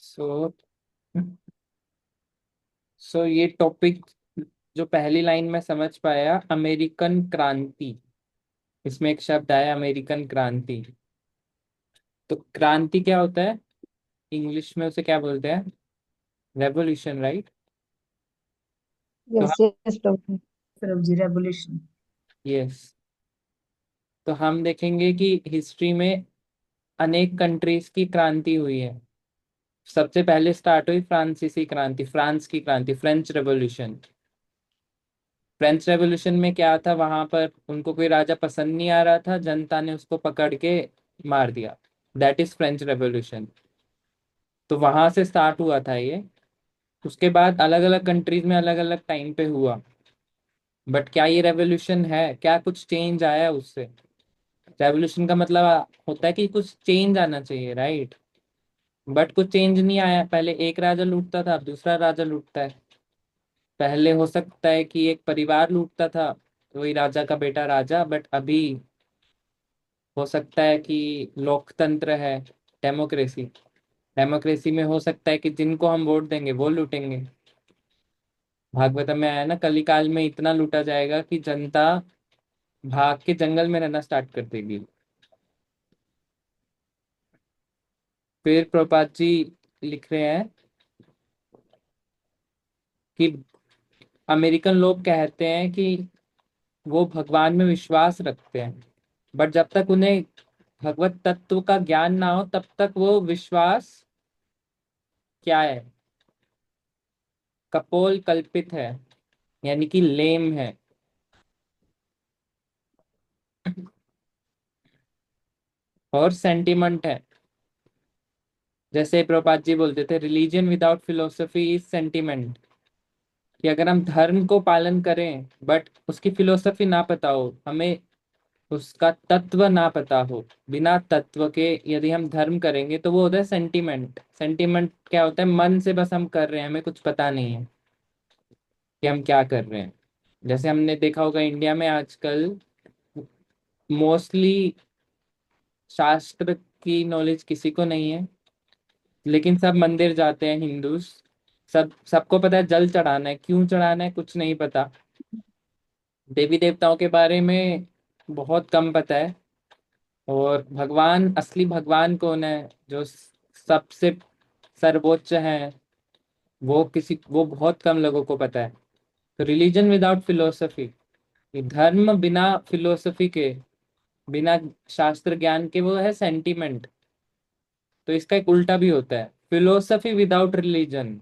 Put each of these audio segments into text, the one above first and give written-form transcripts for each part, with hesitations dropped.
सो सो ये टॉपिक जो पहली लाइन में समझ पाया, अमेरिकन क्रांति। इसमें एक शब्द आया, अमेरिकन क्रांति। तो क्रांति क्या होता है? इंग्लिश में उसे क्या बोलते हैं? Revolution, right? तो यस यस प्रभु। प्रभु जी, रेवोल्यूशन। यस, तो हम देखेंगे कि हिस्ट्री में अनेक कंट्रीज की क्रांति हुई है। सबसे पहले स्टार्ट हुई फ्रांसीसी क्रांति, फ्रांस की क्रांति, फ्रेंच रेवोल्यूशन। फ्रेंच रेवोल्यूशन में क्या था? वहां पर उनको कोई राजा पसंद नहीं आ रहा था, जनता ने उसको पकड़ के मार दिया। That is French revolution. तो वहां से स्टार्ट हुआ था ये। उसके बाद अलग अलग कंट्रीज में अलग अलग टाइम पे हुआ। बट क्या ये रेवोल्यूशन है? क्या कुछ चेंज आया उससे? रेवोल्यूशन का मतलब होता है कि कुछ चेंज आना चाहिए, राइट? बट कुछ चेंज नहीं आया। पहले एक राजा लूटता था, अब दूसरा राजा लूटता है। पहले हो सकता है कि एक परिवार लूटता था, वही राजा का बेटा राजा। बट अभी हो सकता है कि लोकतंत्र है, डेमोक्रेसी। डेमोक्रेसी में हो सकता है कि जिनको हम वोट देंगे वो लूटेंगे। भागवतम में आया ना, कली काल में इतना लूटा जाएगा कि जनता भाग के जंगल में रहना स्टार्ट कर देगी। फिर प्रभुपाद जी लिख रहे हैं कि अमेरिकन लोग कहते हैं कि वो भगवान में विश्वास रखते हैं, बट जब तक उन्हें भगवत तत्व का ज्ञान ना हो तब तक वो विश्वास क्या है? कपोल कल्पित है, यानी कि लेम है। और सेंटिमेंट है। जैसे प्रभुपाद जी बोलते थे, religion without philosophy is sentiment. कि अगर हम धर्म को पालन करें बट उसकी फिलोसफी ना पता हो, हमें उसका तत्व ना पता हो, बिना तत्व के यदि हम धर्म करेंगे तो वो होता है सेंटिमेंट। सेंटिमेंट क्या होता है? मन से बस हम कर रहे हैं, हमें कुछ पता नहीं है कि हम क्या कर रहे हैं। जैसे हमने देखा होगा इंडिया में आजकल मोस्टली शास्त्र की नॉलेज किसी को नहीं है, लेकिन सब मंदिर जाते हैं हिंदूज। सबको पता है जल चढ़ाना है, क्यों चढ़ाना है कुछ नहीं पता। देवी देवताओं के बारे में बहुत कम पता है। और भगवान, असली भगवान कौन है, जो सबसे सर्वोच्च है, वो बहुत कम लोगों को पता है। तो रिलीजन विदाउट फिलोसफी, धर्म बिना फिलोसफी के, बिना शास्त्र ज्ञान के, वो है सेंटिमेंट। तो इसका एक उल्टा भी होता है, फिलोसफी विदाउट रिलीजन।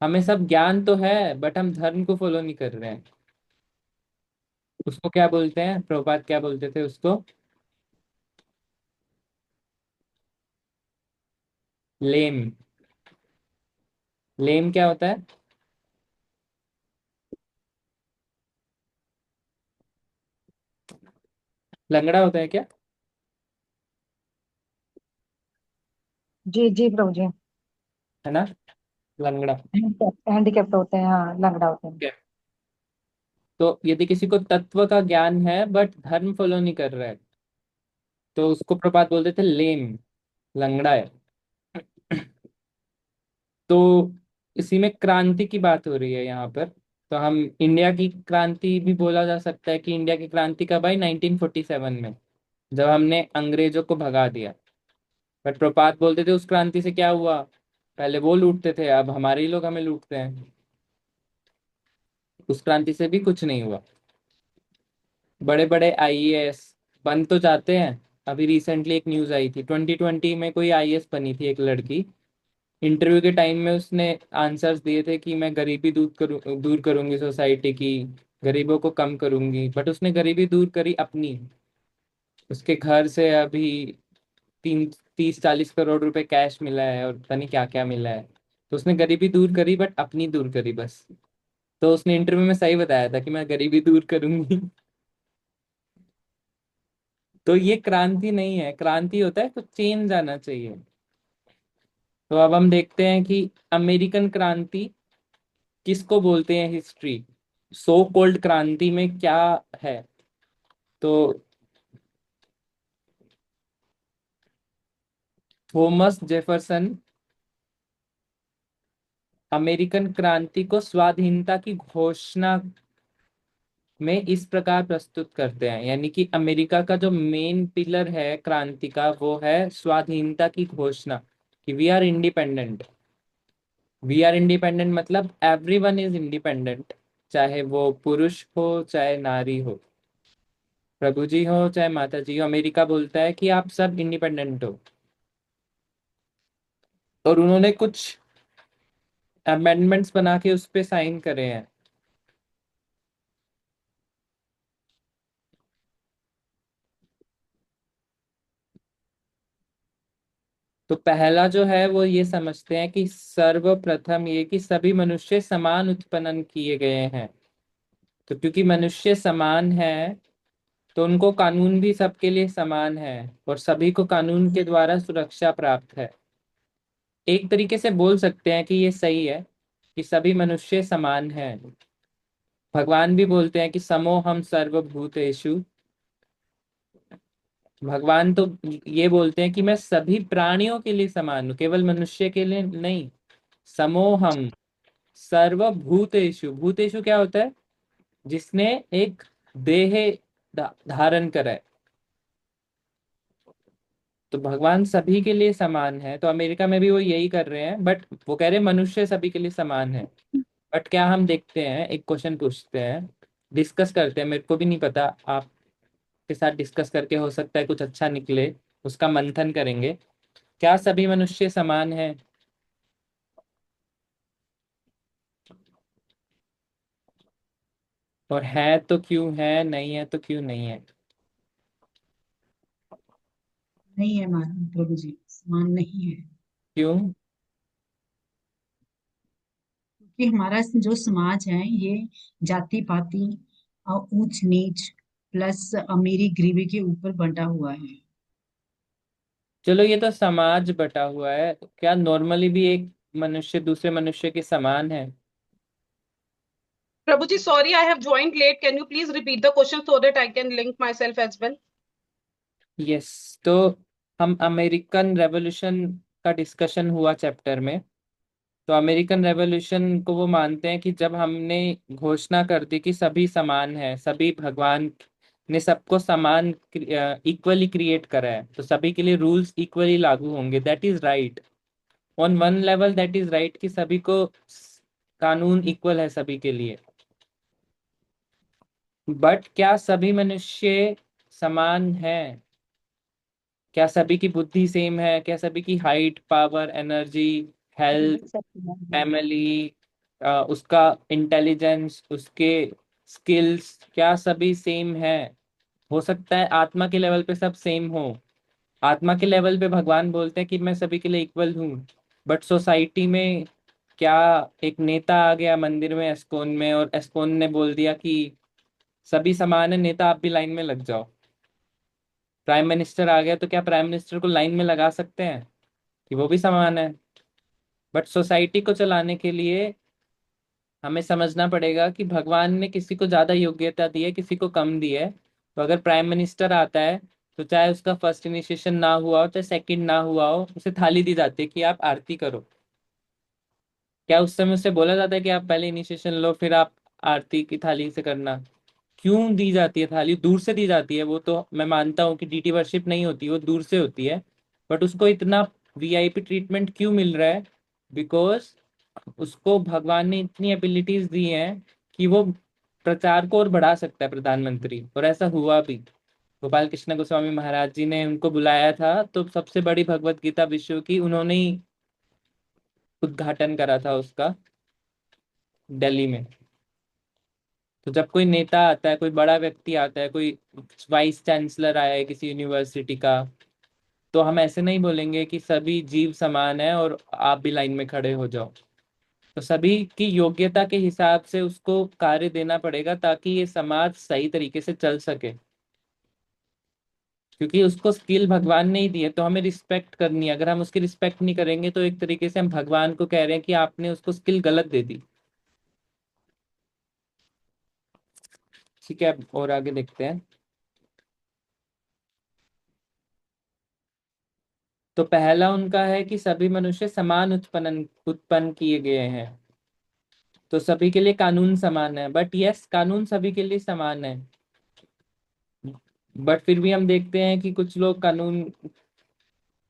हमें सब ज्ञान तो है बट हम धर्म को फॉलो नहीं कर रहे हैं। उसको क्या बोलते हैं? प्रभुपाद क्या बोलते थे उसको? लेम। लेम क्या होता है? लंगड़ा होता है क्या? जी जी प्रभु जी। है ना, लंगड़ा। हैंडीकैप्ट होते हैं, हाँ, लंगड़ा होते हैं। Okay. तो यदि किसी को तत्व का ज्ञान है बट धर्म फॉलो नहीं कर रहा है, तो उसको प्रभुपाद बोलते थे लेम, लंगड़ा है। तो इसी में क्रांति की बात हो रही है यहाँ पर। तो हम इंडिया की क्रांति भी बोला जा सकता है कि इंडिया की क्रांति कब आई? 1947 में, जब हमने अंग्रेजों को भगा दिया। बट प्रपात बोलते थे उस क्रांति से क्या हुआ? पहले वो लूटते थे, अब हमारे ही लोग हमें लूटते हैं। उस क्रांति से भी कुछ नहीं हुआ। बड़े बड़े आईएएस बन तो जाते हैं। अभी रिसेंटली एक न्यूज आई थी, 2020 में कोई आईएएस बनी थी एक लड़की। इंटरव्यू के टाइम में उसने आंसर्स दिए थे कि मैं गरीबी दूर करूंगी सोसाइटी की, गरीबों को कम करूंगी। बट उसने गरीबी दूर करी अपनी। उसके घर से अभी 30-40 करोड़ रुपए कैश मिला है, और पता नहीं क्या क्या मिला है। तो उसने गरीबी दूर करी बट अपनी दूर करी बस। तो उसने इंटरव्यू में सही बताया था कि मैं गरीबी दूर करूंगी। तो ये क्रांति नहीं है। क्रांति होता है कुछ चेंज आना चाहिए। तो अब हम देखते हैं कि अमेरिकन क्रांति किसको बोलते हैं? हिस्ट्री सो कॉल्ड क्रांति में क्या है? तो थॉमस जेफरसन अमेरिकन क्रांति को स्वाधीनता की घोषणा में इस प्रकार प्रस्तुत करते हैं, यानी कि अमेरिका का जो मेन पिलर है क्रांति का वो है स्वाधीनता की घोषणा, कि we are independent. We are independent मतलब एवरीवन इज इंडिपेंडेंट, चाहे वो पुरुष हो चाहे नारी हो, प्रभु जी हो चाहे माता जी हो। अमेरिका बोलता है कि आप सब इंडिपेंडेंट हो। और उन्होंने कुछ अमेंडमेंट्स बना के उस पे साइन करे हैं। तो पहला जो है वो ये समझते हैं कि सर्वप्रथम ये कि सभी मनुष्य समान उत्पन्न किए गए हैं। तो क्योंकि मनुष्य समान है तो उनको कानून भी सबके लिए समान है, और सभी को कानून के द्वारा सुरक्षा प्राप्त है। एक तरीके से बोल सकते हैं कि ये सही है कि सभी मनुष्य समान हैं। भगवान भी बोलते हैं कि समो हम सर्वभूतेषु। भगवान तो ये बोलते हैं कि मैं सभी प्राणियों के लिए समान हूँ, केवल मनुष्य के लिए नहीं। समोहम सर्वभूतेषु। भूतेषु क्या होता है? जिसने एक देह धारण करा है। तो भगवान सभी के लिए समान है, तो अमेरिका में भी वो यही कर रहे हैं, बट वो कह रहे हैं मनुष्य सभी के लिए समान है। बट क्या हम देखते हैं, एक क्वेश्चन पूछते हैं, डिस्कस करते हैं, मेरे को भी नहीं पता, आपके साथ डिस्कस करके हो सकता है कुछ अच्छा निकले, उसका मंथन करेंगे। क्या सभी मनुष्य समान है? और है तो क्यों है, नहीं है तो क्यों नहीं है? नहीं है महाराज प्रभु जी, समान नहीं है। क्यों? क्योंकि हमारा जो समाज है ये जाति पाति और ऊंच नीच प्लस अमीरी गरीबी के ऊपर बंटा हुआ है। चलो ये तो समाज बटा हुआ है, क्या नॉर्मली भी एक मनुष्य दूसरे मनुष्य के समान है? Prabhuji, sorry, I have joined late. Can you please repeat the question so that I can link myself as well? Yes. तो हम अमेरिकन रेवोल्यूशन का डिस्कशन हुआ चैप्टर में। तो अमेरिकन रेवोल्यूशन को वो मानते हैं कि जब हमने घोषणा कर दी कि सभी समान है, सभी भगवान ने सबको समान इक्वली क्रिएट करा है, तो सभी के लिए रूल्स इक्वली लागू होंगे। That is right. On one level that is right कि सभी को कानून इक्वल है सभी के लिए। बट क्या सभी मनुष्य समान है? क्या सभी की बुद्धि सेम है? क्या सभी की height, power, energy, health, family, उसका इंटेलिजेंस, उसके स्किल्स, क्या सभी सेम है? हो सकता है आत्मा के लेवल पे सब सेम हो। आत्मा के लेवल पे भगवान बोलते हैं कि मैं सभी के लिए इक्वल हूँ। बट सोसाइटी में क्या एक नेता आ गया मंदिर में, एस्कॉन में, और एस्कॉन ने बोल दिया कि सभी समान है, नेता आप भी लाइन में लग जाओ। प्राइम मिनिस्टर आ गया तो क्या प्राइम मिनिस्टर को लाइन में लगा सकते हैं कि वो भी समान है? बट सोसाइटी को चलाने के लिए हमें समझना पड़ेगा कि भगवान ने किसी को ज्यादा योग्यता दी है, किसी को कम दी है। तो अगर प्राइम मिनिस्टर आता है तो चाहे उसका फर्स्ट इनिशिएशन ना हुआ हो चाहे सेकंड ना हुआ हो, उसे थाली दी जाती है कि आप आरती करो। क्या उस समय उससे बोला जाता है कि आप पहले इनिशिएशन लो फिर आप आरती की थाली से करना? क्यों दी जाती है थाली? दूर से दी जाती है, वो तो मैं मानता हूँ कि डीटी वर्शिप नहीं होती, वो दूर से होती है। बट उसको इतना वीआईपी ट्रीटमेंट क्यों मिल रहा है? बिकॉज उसको भगवान ने इतनी एबिलिटीज दी हैं कि वो प्रचार को और बढ़ा सकता है, प्रधानमंत्री। और ऐसा हुआ भी। गोपाल कृष्ण गोस्वामी महाराज जी ने उनको बुलाया था, तो सबसे बड़ी भगवत गीता विश्व की उन्होंने ही उद्घाटन करा था उसका, दिल्ली में। तो जब कोई नेता आता है, कोई बड़ा व्यक्ति आता है, कोई वाइस चांसलर आया है किसी यूनिवर्सिटी का, तो हम ऐसे नहीं बोलेंगे कि सभी जीव समान है और आप भी लाइन में खड़े हो जाओ। तो सभी की योग्यता के हिसाब से उसको कार्य देना पड़ेगा ताकि ये समाज सही तरीके से चल सके। क्योंकि उसको स्किल भगवान ने ही दी है तो हमें रिस्पेक्ट करनी है। अगर हम उसकी रिस्पेक्ट नहीं करेंगे तो एक तरीके से हम भगवान को कह रहे हैं कि आपने उसको स्किल गलत दे दी। ठीक है, अब और आगे देखते हैं। तो पहला उनका है कि सभी मनुष्य समान उत्पन्न उत्पन्न किए गए हैं। तो सभी के लिए कानून समान है, बट यस कानून सभी के लिए समान है, बट फिर भी हम देखते हैं कि कुछ लोग कानून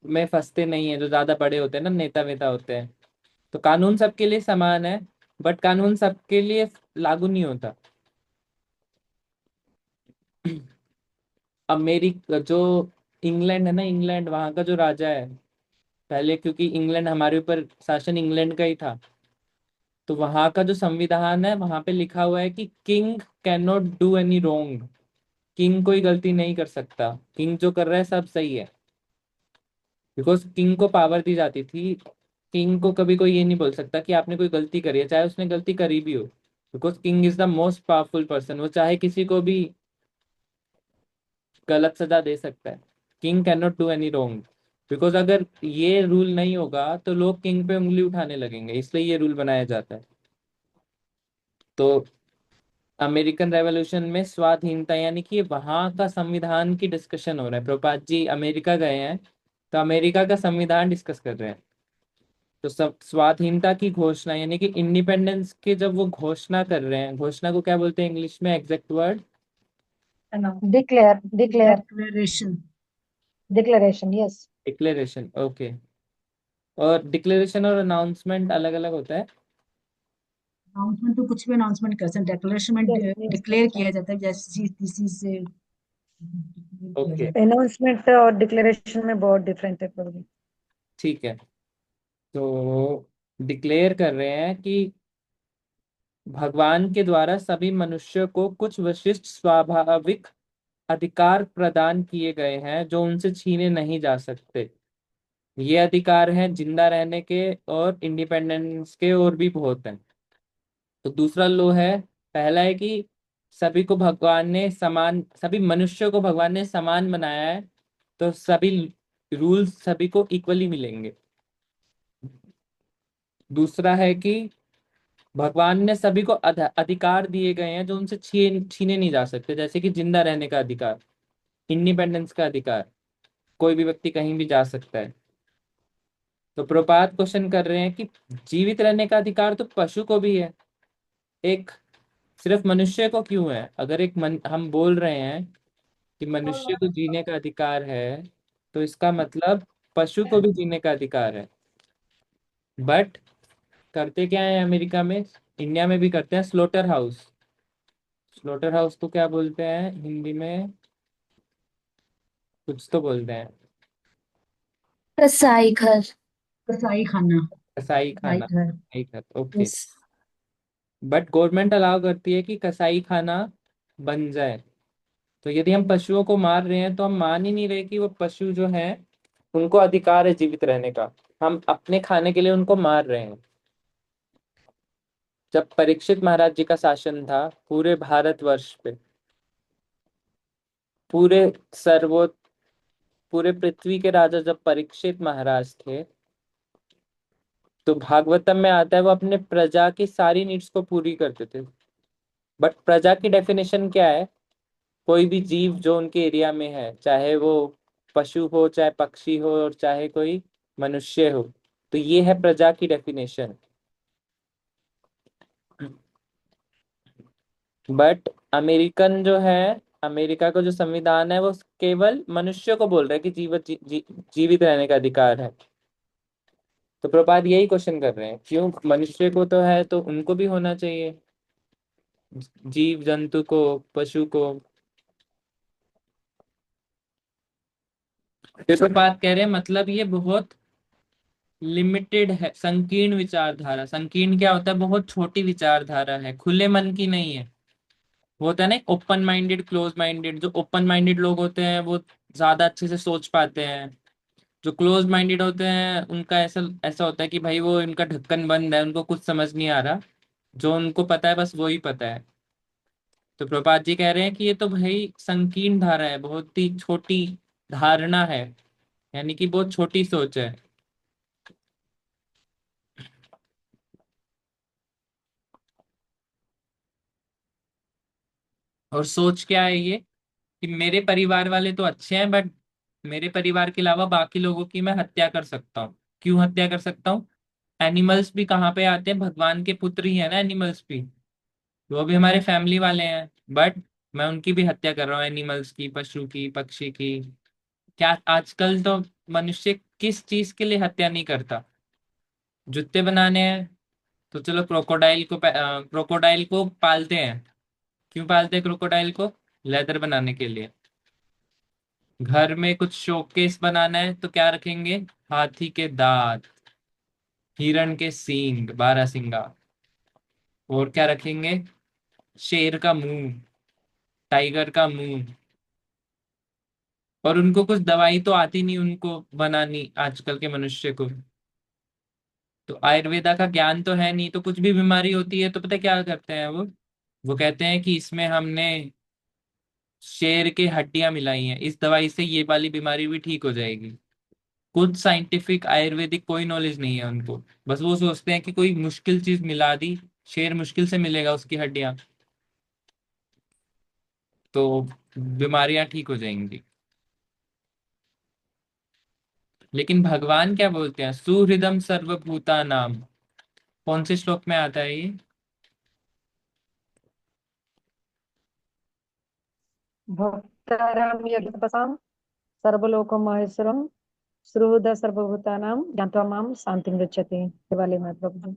में फंसते नहीं है, जो ज्यादा बड़े होते हैं ना, नेता वेता होते हैं। तो कानून सबके लिए समान है, बट कानून सबके लिए लागू नहीं होता। अमेरिका जो इंग्लैंड है ना, इंग्लैंड वहां का जो राजा है, पहले क्योंकि इंग्लैंड हमारे ऊपर शासन इंग्लैंड का ही था, तो वहां का जो संविधान है वहां पे लिखा हुआ है कि king can not do any wrong. King कोई गलती नहीं कर सकता, किंग जो कर रहा है सब सही है। बिकॉज किंग को पावर दी जाती थी, किंग को कभी कोई ये नहीं बोल सकता कि आपने कोई गलती करी है, चाहे उसने गलती करी भी हो। Because king is the most powerful person, वो चाहे किसी को भी गलत सजा दे सकता है। King can not do any wrong. Because अगर ये रूल नहीं होगा तो लोग किंग पे उंगली उठाने लगेंगे, इसलिए ये रूल बनाया जाता है। तो अमेरिकन रेवोल्यूशन में स्वाधीनता, यानी कि वहां का संविधान की डिस्कशन हो रहा है। प्रभुपाद जी अमेरिका गए हैं, तो अमेरिका का संविधान डिस्कस कर रहे हैं। तो सब स्वाधीनता की घोषणा, यानी कि इंडिपेंडेंस की जब वो घोषणा कर रहे हैं, घोषणा को क्या बोलते हैं इंग्लिश में, exact word? Declare, declare, declaration. declaration, yes. Declaration, okay. और डिक्लेरेशन और अनाउंसमेंट अलग अलग होता है। अनाउंसमेंट तो कुछ भी अनाउंसमेंट कर सकते हैं, डिक्लेरेशन में Yes, yes, डिक्लेयर that's किया right. जाता है, जैसे चीज किसी से declare किया ओके, जाता Announcement और declaration में बहुत different है प्रभु। ठीक है। तो डिक्लेयर कर रहे हैं कि भगवान के द्वारा सभी मनुष्य को कुछ विशिष्ट स्वाभाविक अधिकार प्रदान किए गए हैं जो उनसे छीने नहीं जा सकते। ये अधिकार हैं जिंदा रहने के और इंडिपेंडेंस के, और भी बहुत हैं। तो दूसरा लो है, पहला है कि सभी को भगवान ने समान, सभी मनुष्यों को भगवान ने समान बनाया है, तो सभी रूल्स सभी को इक्वली मिलेंगे। दूसरा है कि भगवान ने सभी को अधिकार दिए गए हैं जो उनसे छीने नहीं जा सकते, जैसे कि जिंदा रहने का अधिकार, इंडिपेंडेंस का अधिकार, कोई भी व्यक्ति कहीं भी जा सकता है। तो प्रपात क्वेश्चन कर रहे हैं कि जीवित रहने का अधिकार तो पशु को भी है, एक सिर्फ मनुष्य को क्यों है? अगर हम बोल रहे हैं कि मनुष्य को जीने का अधिकार है, तो इसका मतलब पशु को भी जीने का अधिकार है। बट करते क्या है अमेरिका में, इंडिया में भी करते हैं, स्लोटर हाउस। स्लोटर हाउस को क्या बोलते हैं हिंदी में? कुछ तो बोलते हैं। कसाई घर। है। कसाई खाना। कसाई कसाई खाना, घर। कसाई घर, okay. Yes. But government allow करती है कि कसाई खाना बन जाए। तो यदि हम पशुओं को मार रहे हैं तो हम मान ही नहीं रहे कि वो पशु जो हैं उनको अधिकार है जीवित रहने का, हम अपने खाने के लिए उनको मार रहे हैं। जब परीक्षित महाराज जी का शासन था पूरे भारतवर्ष पे, पूरे सर्वो पूरे पृथ्वी के राजा जब परीक्षित महाराज थे, तो भागवतम में आता है वो अपने प्रजा की सारी नीड्स को पूरी करते थे। बट प्रजा की डेफिनेशन क्या है? कोई भी जीव जो उनके एरिया में है, चाहे वो पशु हो, चाहे पक्षी हो, और चाहे कोई मनुष्य हो। तो ये है प्रजा की डेफिनेशन। बट अमेरिकन जो है, अमेरिका का जो संविधान है वो केवल मनुष्य को बोल रहा है कि जीवित रहने का अधिकार है। तो प्रपात यही क्वेश्चन कर रहे हैं, क्यों मनुष्य को तो है तो उनको भी होना चाहिए, जीव जंतु को, पशु को। फिर प्रपात कह रहे हैं मतलब ये बहुत लिमिटेड है, संकीर्ण विचारधारा। संकीर्ण क्या होता है? बहुत छोटी विचारधारा है, खुले मन की नहीं है। वो होता है ना ओपन माइंडेड, क्लोज माइंडेड। जो ओपन माइंडेड लोग होते हैं वो ज्यादा अच्छे से सोच पाते हैं। जो क्लोज माइंडेड होते हैं उनका ऐसा ऐसा होता है कि भाई वो इनका ढक्कन बंद है, उनको कुछ समझ नहीं आ रहा, जो उनको पता है बस वो ही पता है। तो प्रभात जी कह रहे हैं कि ये तो भाई संकीर्ण धारा है, बहुत ही छोटी धारणा है, यानी कि बहुत छोटी सोच है। और सोच क्या है ये, कि मेरे परिवार वाले तो अच्छे हैं, बट मेरे परिवार के अलावा बाकी लोगों की मैं हत्या कर सकता हूँ। क्यों हत्या कर सकता हूँ? एनिमल्स भी कहाँ पे आते हैं, भगवान के पुत्र ही है ना एनिमल्स भी, वो भी हमारे फैमिली वाले हैं, बट मैं उनकी भी हत्या कर रहा हूँ, एनिमल्स की, पशु की, पक्षी की। क्या आजकल तो मनुष्य किस चीज के लिए हत्या नहीं करता? जूते बनाने हैं तो चलो क्रोकोडाइल को पालते हैं। क्यों पालते हैं क्रोकोडाइल को? लेदर बनाने के लिए। घर में कुछ शोकेस बनाना है तो क्या रखेंगे? हाथी के दांत, हिरण के सींग, बारहसिंगा। और क्या रखेंगे? शेर का मुंह, टाइगर का मुंह। और उनको कुछ दवाई तो आती नहीं उनको बनानी, आजकल के मनुष्य को। तो आयुर्वेदा का ज्ञान तो है नहीं, तो कुछ भी बीमारी होती है तो पता है क्या करते हैं वो कहते हैं कि इसमें हमने शेर के हड्डियां मिलाई हैं, इस दवाई से ये वाली बीमारी भी ठीक हो जाएगी। कुछ साइंटिफिक आयुर्वेदिक कोई नॉलेज नहीं है उनको। बस वो सोचते हैं कि कोई मुश्किल चीज मिला दी, शेर मुश्किल से मिलेगा उसकी हड्डियां, तो बीमारियां ठीक हो जाएंगी। लेकिन भगवान क्या बोलते हैं? सुहृदम सर्वभूता नाम। कौन से श्लोक में आता है ये? भक्तानां यज्ञपसां सर्वलोकमहेश्वरं सुहृद सर्वभूतानां ज्ञात्वा मां शांतिं गच्छति, ये वाले में प्रभु।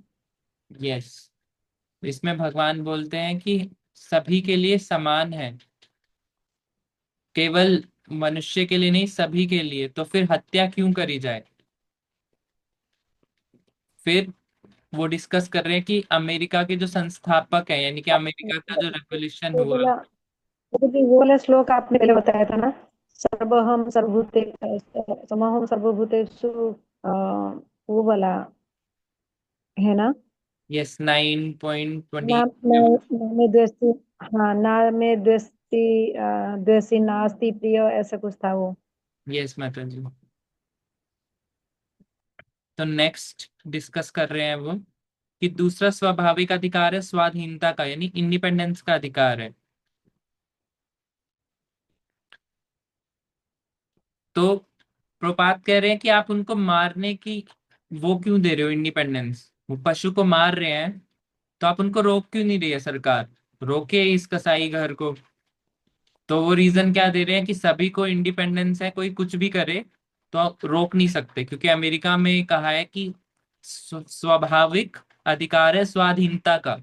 यस। इसमें भगवान बोलते हैं कि सभी के लिए समान है, केवल मनुष्य के लिए नहीं, सभी के लिए। तो फिर हत्या क्यों करी जाए? फिर वो डिस्कस कर रहे हैं कि अमेरिका के जो संस्थापक हैं, यानी कि अमेरिका का जो रेवोल्यूशन वो हुआ। बोला, वो वाला श्लोक आपने पहले बताया था ना, सर्वहम सर्वभूते समहम सर्वभूतेषु, अ, वो वाला है ना? यस, 9.20। ना ना में द्वेषी, हाँ ना में द्वेषी, द्वेषी नास्ति प्रिय, ऐसा कुछ था वो। यस माता जी। तो नेक्स्ट डिस्कस कर रहे हैं वो कि दूसरा स्वाभाविक अधिकार है स्वाधीनता का, यानी इंडिपेंडेंस का अधिकार है। तो प्रोपात कह रहे हैं कि आप उनको मारने की वो क्यों दे रहे हो इंडिपेंडेंस? वो पशु को मार रहे हैं तो आप उनको रोक क्यों नहीं रही है सरकार? रोके इस कसाई घर को। तो वो रीजन क्या दे रहे हैं कि सभी को इंडिपेंडेंस है, कोई कुछ भी करे तो आप रोक नहीं सकते, क्योंकि अमेरिका में कहा है कि स्वाभाविक अधिकार है स्वाधीनता का।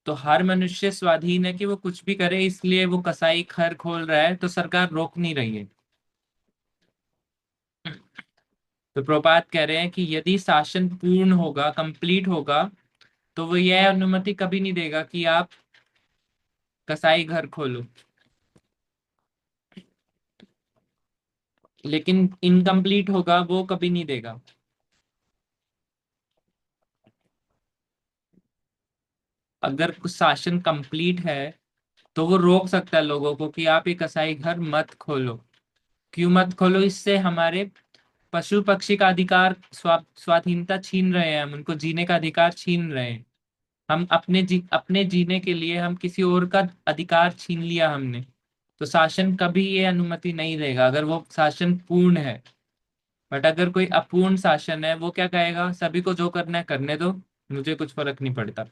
तो हर मनुष्य स्वाधीन है कि वो कुछ भी करे, इसलिए वो कसाई घर खोल रहा है तो सरकार रोक नहीं रही है। तो प्रोपात कह रहे हैं कि यदि शासन पूर्ण होगा, कंप्लीट होगा, तो वो यह अनुमति कभी नहीं देगा कि आप कसाई घर खोलो। लेकिन इनकम्प्लीट होगा वो कभी नहीं देगा। अगर कुछ शासन कंप्लीट है तो वो रोक सकता है लोगों को कि आप ये कसाई घर मत खोलो। क्यों मत खोलो? इससे हमारे पशु पक्षी का अधिकार, स्वाधीनता छीन रहे हैं, हम उनको जीने का अधिकार छीन रहे हैं। हम अपने जीने के लिए हम किसी और का अधिकार छीन लिया हमने। तो शासन कभी ये अनुमति नहीं देगा अगर वो शासन पूर्ण है। बट अगर कोई अपूर्ण शासन है, वो क्या कहेगा? सभी को जो करना है करने दो, मुझे कुछ फर्क नहीं पड़ता।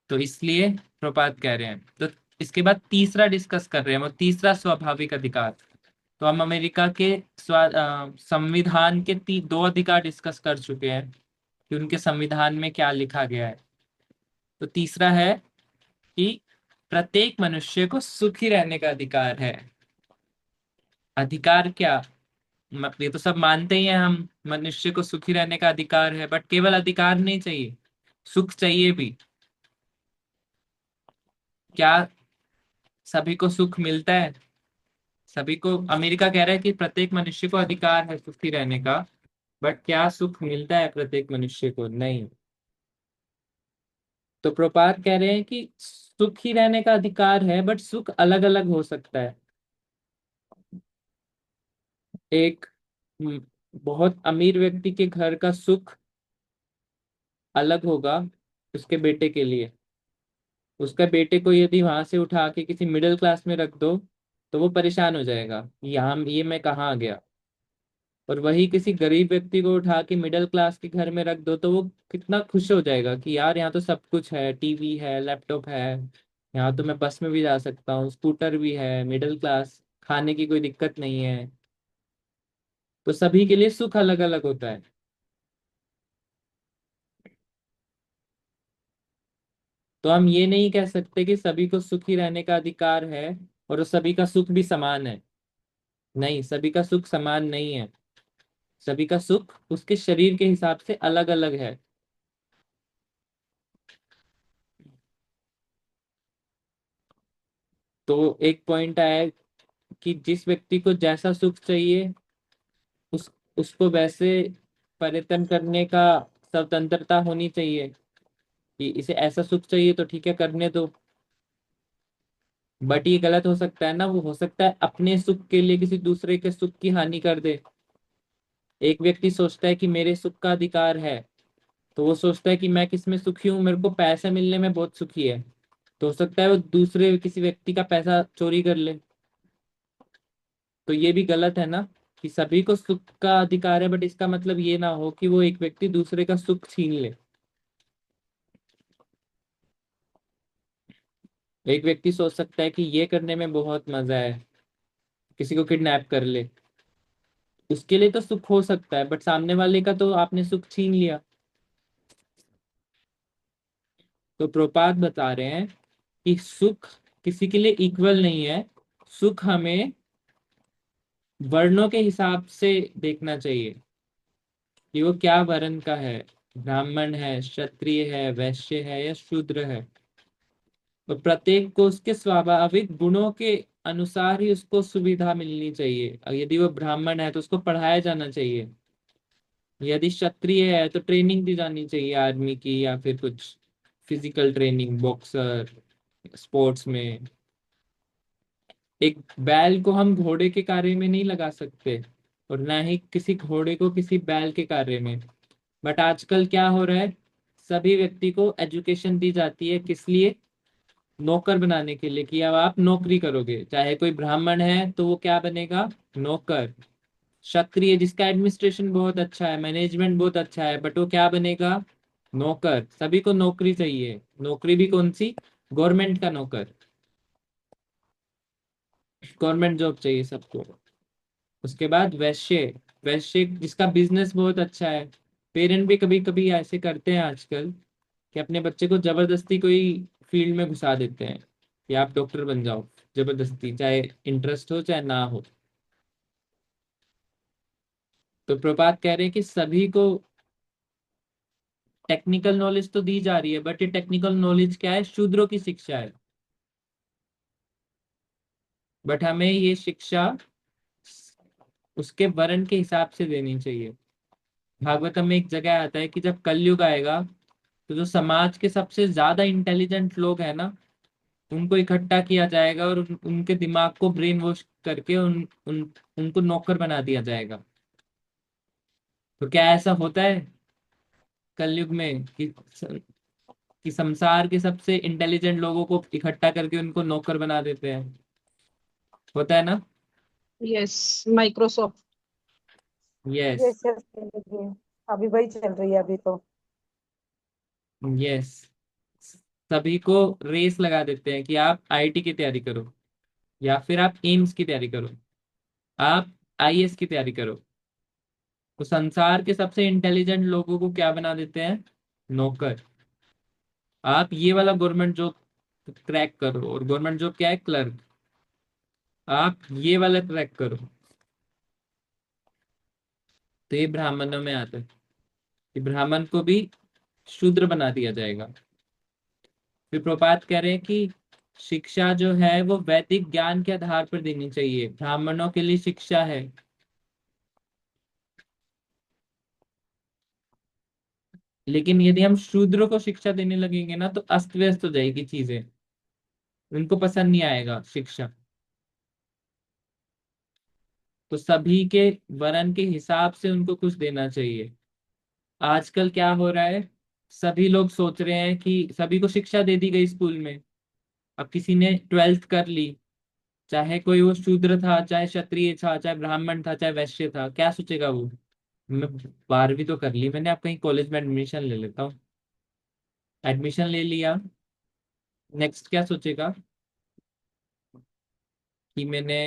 तो इसलिए प्रपात कह रहे हैं। तो इसके बाद तीसरा डिस्कस कर रहे हैं, वो तीसरा स्वाभाविक अधिकार। तो हम अमेरिका के संविधान के दो अधिकार डिस्कस कर चुके हैं कि उनके संविधान में क्या लिखा गया है। तो तीसरा है कि प्रत्येक मनुष्य को सुखी रहने का अधिकार है। अधिकार क्या? ये तो सब मानते ही हैं हम, मनुष्य को सुखी रहने का अधिकार है, बट केवल अधिकार नहीं चाहिए, सुख चाहिए भी। क्या सभी को सुख मिलता है? सभी को, अमेरिका कह रहा है कि प्रत्येक मनुष्य को अधिकार है सुखी रहने का, बट क्या सुख मिलता है प्रत्येक मनुष्य को? नहीं। तो प्रोपात कह रहे हैं कि सुखी रहने का अधिकार है, बट सुख अलग अलग हो सकता है। एक हम्म, बहुत अमीर व्यक्ति के घर का सुख अलग होगा उसके बेटे के लिए। उसका बेटे को यदि वहां से उठा के किसी मिडिल क्लास में रख दो तो वो परेशान हो जाएगा, यहाँ ये मैं कहाँ आ गया। और वही किसी गरीब व्यक्ति को उठा के मिडिल क्लास के घर में रख दो तो वो कितना खुश हो जाएगा कि यार यहाँ तो सब कुछ है, टीवी है, लैपटॉप है, यहाँ तो मैं बस में भी जा सकता हूँ, स्कूटर भी है, मिडिल क्लास, खाने की कोई दिक्कत नहीं है। तो सभी के लिए सुख अलग अलग होता है। तो हम ये नहीं कह सकते कि सभी को सुखी रहने का अधिकार है और सभी का सुख भी समान है। नहीं, सभी का सुख समान नहीं है। सभी का सुख उसके शरीर के हिसाब से अलग अलग है। तो एक पॉइंट आया कि जिस व्यक्ति को जैसा सुख चाहिए उस उसको वैसे परिवर्तन करने का स्वतंत्रता होनी चाहिए, कि इसे ऐसा सुख चाहिए तो ठीक है करने दो। बट ये गलत हो सकता है ना, वो हो सकता है अपने सुख के लिए किसी दूसरे के सुख की हानि कर दे। एक व्यक्ति सोचता है कि मेरे सुख का अधिकार है, तो वो सोचता है कि मैं किस में सुखी हूँ, मेरे को पैसा मिलने में बहुत सुखी है, तो हो सकता है वो दूसरे किसी व्यक्ति का पैसा चोरी कर ले। तो ये भी गलत है ना, कि सभी को सुख का अधिकार है बट इसका मतलब ये ना हो कि वो एक व्यक्ति दूसरे का सुख छीन ले। एक व्यक्ति सोच सकता है कि ये करने में बहुत मजा है, किसी को किडनैप कर ले, उसके लिए तो सुख हो सकता है बट सामने वाले का तो आपने सुख छीन लिया। तो प्रोपात बता रहे हैं कि सुख किसी के लिए इक्वल नहीं है। सुख हमें वर्णों के हिसाब से देखना चाहिए कि वो क्या वर्ण का है, ब्राह्मण है, क्षत्रिय है, वैश्य है या शूद्र है। और प्रत्येक को उसके स्वाभाविक गुणों के अनुसार ही उसको सुविधा मिलनी चाहिए। और यदि वो ब्राह्मण है तो उसको पढ़ाया जाना चाहिए, यदि क्षत्रिय है तो ट्रेनिंग दी जानी चाहिए आर्मी की या फिर कुछ फिजिकल ट्रेनिंग, बॉक्सर, स्पोर्ट्स में। एक बैल को हम घोड़े के कार्य में नहीं लगा सकते और ना ही किसी घोड़े को किसी बैल के कार्य में। बट आजकल क्या हो रहा है, सभी व्यक्ति को एजुकेशन दी जाती है, किस लिए? नौकर बनाने के लिए, कि अब आप नौकरी करोगे। चाहे कोई ब्राह्मण है तो वो क्या बनेगा? नौकर। क्षत्रिय जिसका एडमिनिस्ट्रेशन बहुत अच्छा है, मैनेजमेंट बहुत अच्छा है, बट वो क्या बनेगा? नौकर। सभी को नौकरी चाहिए। नौकरी भी कौन सी? गवर्नमेंट का नौकर। गवर्नमेंट जॉब चाहिए सबको। उसके बाद वैश्य। वैश्य जिसका बिजनेस बहुत अच्छा है। पेरेंट भी कभी कभी ऐसे करते हैं आजकल कि अपने बच्चे को जबरदस्ती कोई फील्ड में घुसा देते हैं कि आप डॉक्टर बन जाओ, जबरदस्ती, चाहे इंटरेस्ट हो चाहे ना हो। तो प्रभात कह रहे हैं कि सभी को टेक्निकल नॉलेज तो दी जा रही है बट ये टेक्निकल नॉलेज क्या है? शूद्रों की शिक्षा है। बट हमें ये शिक्षा उसके वर्ण के हिसाब से देनी चाहिए। भागवतम में एक जगह आता है कि जब कलयुग आएगा तो जो समाज के सबसे ज्यादा इंटेलिजेंट लोग हैं ना, उनको इकट्ठा किया जाएगा और उनके दिमाग को ब्रेन वॉश करके उनको नौकर बना दिया जाएगा। तो क्या ऐसा होता है कलयुग में कि संसार के सबसे इंटेलिजेंट लोगों को इकट्ठा करके उनको नौकर बना देते हैं? होता है ना? Yes, Microsoft. Yes. Yes yes, अभी वही चल रही है अभी तो। यस। सभी को रेस लगा देते हैं कि आप आईआईटी की तैयारी करो या फिर आप एम्स की तैयारी करो, आप आईएएस की तैयारी करो। तो संसार के सबसे इंटेलिजेंट लोगों को क्या बना देते हैं? नौकर। आप ये वाला गवर्नमेंट जॉब क्रैक करो, और गवर्नमेंट जॉब क्या है? क्लर्क। आप ये वाला क्रैक करो। तो ये ब्राह्मणों में आता है कि ब्राह्मण को भी शूद्र बना दिया जाएगा। फिर प्रपात कह रहे हैं कि शिक्षा जो है वो वैदिक ज्ञान के आधार पर देनी चाहिए। ब्राह्मणों के लिए शिक्षा है, लेकिन यदि हम शूद्र को शिक्षा देने लगेंगे ना तो अस्त व्यस्त हो जाएगी चीजें, उनको पसंद नहीं आएगा शिक्षा। तो सभी के वर्ण के हिसाब से उनको कुछ देना चाहिए। आजकल क्या हो रहा है, सभी लोग सोच रहे हैं कि सभी को शिक्षा दे दी गई स्कूल में। अब किसी ने ट्वेल्थ कर ली, चाहे कोई वो शूद्र था, चाहे क्षत्रिय था, चाहे ब्राह्मण था, चाहे वैश्य था, क्या सोचेगा वो? मैं 12वीं तो कर ली मैंने, अब कहीं कॉलेज में एडमिशन ले लेता हूँ। एडमिशन ले लिया, नेक्स्ट क्या सोचेगा कि मैंने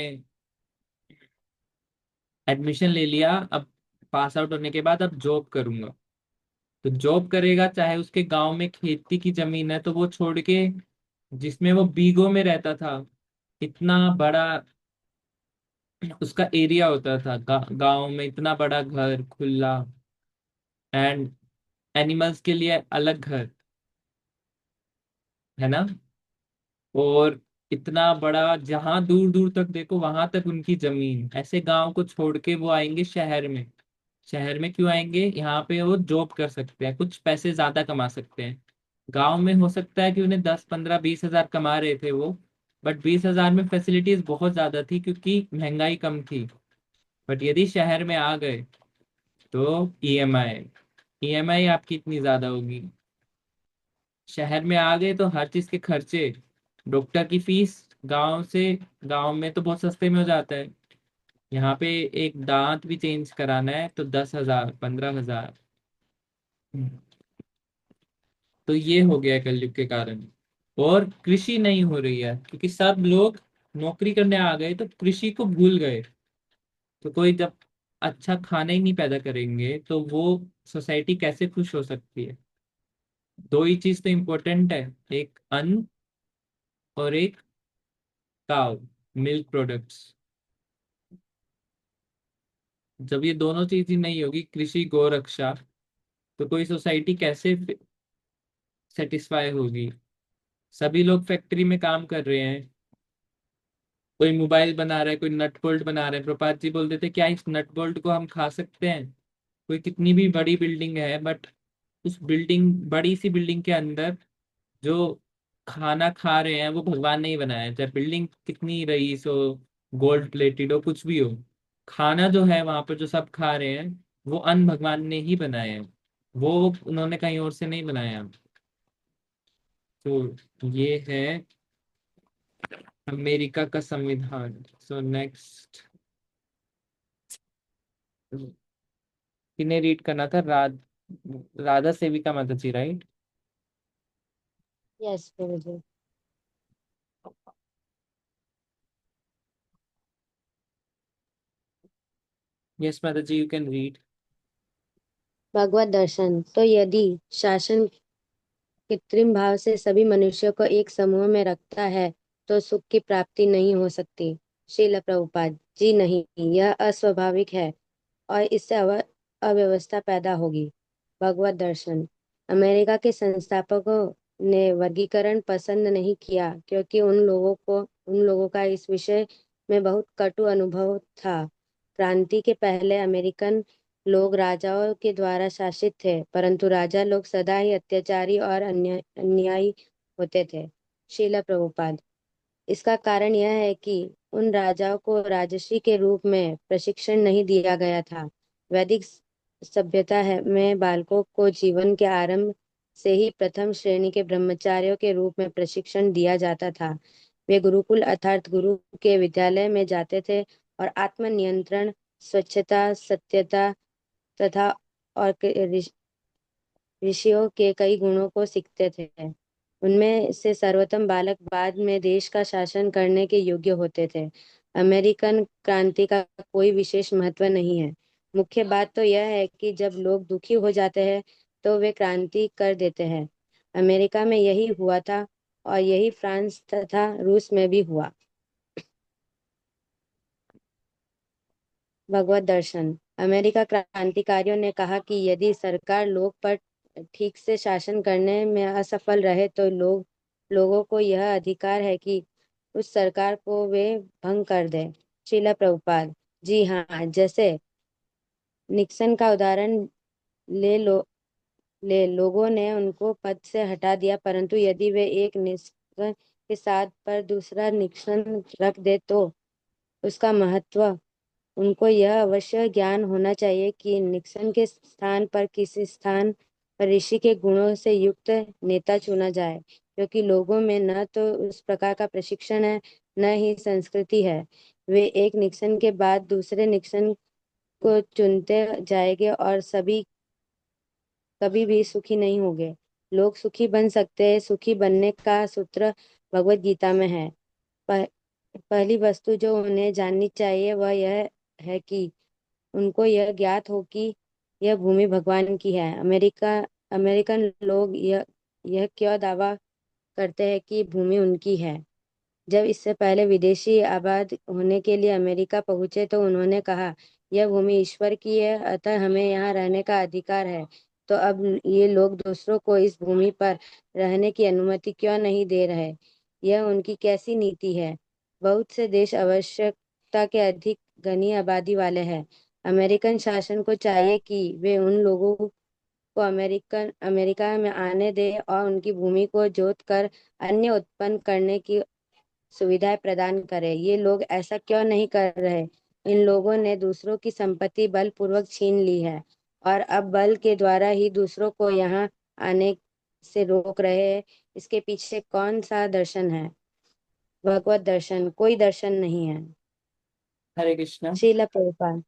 एडमिशन ले लिया, अब पास आउट होने के बाद अब जॉब करूंगा। तो जॉब करेगा, चाहे उसके गांव में खेती की जमीन है तो वो छोड़ के, जिसमें वो बीघों में रहता था, इतना बड़ा उसका एरिया होता था, गांव में इतना बड़ा घर खुला, एंड एनिमल्स के लिए अलग घर, है ना, और इतना बड़ा जहां दूर दूर तक देखो वहां तक उनकी जमीन, ऐसे गांव को छोड़ के वो आएंगे शहर में। शहर में क्यों आएंगे? यहाँ पे वो जॉब कर सकते हैं, कुछ पैसे ज्यादा कमा सकते हैं। गांव में हो सकता है कि उन्हें 10 15 20 हजार कमा रहे थे वो, बट 20 हजार में फैसिलिटीज बहुत ज्यादा थी क्योंकि महंगाई कम थी। बट यदि शहर में आ गए तो ईएमआई आपकी इतनी ज्यादा होगी। शहर में आ गए तो हर चीज के खर्चे, डॉक्टर की फीस गांव में तो बहुत सस्ते में हो जाता है। यहाँ पे एक दांत भी चेंज कराना है तो 10 हजार 15 हजार। तो ये हो गया है कलयुग के कारण। और कृषि नहीं हो रही है क्योंकि सब लोग नौकरी करने आ गए तो कृषि को भूल गए। तो कोई जब अच्छा खाना ही नहीं पैदा करेंगे तो वो सोसाइटी कैसे खुश हो सकती है? दो ही चीज तो इम्पोर्टेंट है, एक अन्न और एक काव, मिल्क प्रोडक्ट्स। जब ये दोनों चीज ही नहीं होगी, कृषि गौ रक्षा, तो कोई सोसाइटी कैसे सेटिस्फाई होगी? सभी लोग फैक्ट्री में काम कर रहे हैं, कोई मोबाइल बना रहा है, कोई नट बोल्ट बना रहा है। प्रपात जी बोलते थे क्या इस नट बोल्ट को हम खा सकते हैं? कोई कितनी भी बड़ी बिल्डिंग है, बट उस बड़ी सी बिल्डिंग के अंदर जो खाना खा रहे हैं वो भगवान ने ही बनाया है। चाहे बिल्डिंग कितनी रईस हो, गोल्ड प्लेटेड हो, कुछ भी हो, खाना जो है वहां पर जो सब खा रहे हैं वो अन्न भगवान ने ही बनाया है, वो उन्होंने कहीं और से नहीं बनाया। तो ये है अमेरिका का संविधान। सो नेक्स्ट, किन्हें रीड करना था? राधा सेविका माता जी, राइट? यस गुरुजी। यस माता जी, यू कैन रीड। भगवत दर्शन। तो यदि शासन कृत्रिम भाव से सभी मनुष्यों को एक समूह में रखता है तो सुख की प्राप्ति नहीं हो सकती। श्रील प्रभुपाद जी नहीं, यह अस्वाभाविक है और इससे अव्यवस्था पैदा होगी। भगवत दर्शन। अमेरिका के संस्थापकों ने वर्गीकरण पसंद नहीं किया क्योंकि उन लोगों का इस विषय में बहुत कटु अनुभव था। क्रांति के पहले अमेरिकन लोग राजाओं के द्वारा शासित थे, परंतु राजा लोग सदा ही अत्याचारी और अन्यायी होते थे। श्रील प्रभुपाद। इसका कारण यह है कि उन राजाओं को राजर्षि के रूप में प्रशिक्षण नहीं दिया गया था। वैदिक सभ्यता है में बालकों को जीवन के आरंभ से ही प्रथम श्रेणी के ब्रह्मचारियों के रूप में प्रशिक्षण दिया जाता था। वे गुरुकुल अर्थात गुरु के विद्यालय में जाते थे और आत्मनियंत्रण, स्वच्छता, सत्यता तथा और ऋषियों के कई गुणों को सीखते थे। उनमें से सर्वोत्तम बालक बाद में देश का शासन करने के योग्य होते थे। अमेरिकन क्रांति का कोई विशेष महत्व नहीं है। मुख्य बात तो यह है कि जब लोग दुखी हो जाते हैं तो वे क्रांति कर देते हैं। अमेरिका में यही हुआ था और यही फ्रांस तथा रूस में भी हुआ। भगवत दर्शन। अमेरिका क्रांतिकारियों ने कहा कि यदि सरकार लोग पर ठीक से शासन करने में असफल रहे तो लोगों को यह अधिकार है कि उस सरकार को वे भंग कर दें। श्रीला प्रभुपाद जी हाँ, जैसे निक्सन का उदाहरण ले लो लोगों ने उनको पद से हटा दिया, परंतु यदि वे एक निक्सन के साथ पर दूसरा निक्सन रख दे तो उसका महत्व उनको यह अवश्य ज्ञान होना चाहिए कि निक्सन के स्थान पर किसी स्थान पर ऋषि के गुणों से युक्त नेता चुना जाए, क्योंकि लोगों में न तो उस प्रकार का प्रशिक्षण है, न ही संस्कृति है। वे एक निक्सन के बाद दूसरे निक्सन को चुनते जाएंगे और सभी कभी भी सुखी नहीं होंगे। लोग सुखी बन सकते हैं। सुखी बनने का सूत्र भगवत गीता में है। पह, पहली वस्तु जो उन्हें जाननी चाहिए वह यह है कि उनको यह ज्ञात हो कि यह भूमि भगवान की है। अमेरिकन लोग यह क्यों दावा करते हैं कि भूमि उनकी है? जब इससे पहले विदेशी आबाद होने के लिए अमेरिका पहुंचे तो उन्होंने कहा, यह भूमि ईश्वर की है, अतः हमें यहाँ रहने का अधिकार है। तो अब ये लोग दूसरों को इस भूमि पर रहने की अनुमति क्यों नहीं दे रहे? यह उनकी कैसी नीति है? बहुत से देश आवश्यकता के अधिक घनी आबादी वाले हैं। अमेरिकन शासन को चाहिए कि वे उन लोगों को अमेरिका में आने दें और उनकी भूमि को जोत कर अन्य उत्पन्न करने की सुविधाएं प्रदान करें। ये लोग ऐसा क्यों नहीं कर रहे? इन लोगों ने दूसरों की संपत्ति बलपूर्वक छीन ली है और अब बल के द्वारा ही दूसरों को यहाँ आने से रोक रहे हैं। इसके पीछे कौन सा दर्शन है? भगवत दर्शन। कोई दर्शन नहीं है। हरे कृष्णा। श्रील प्रभुपाद।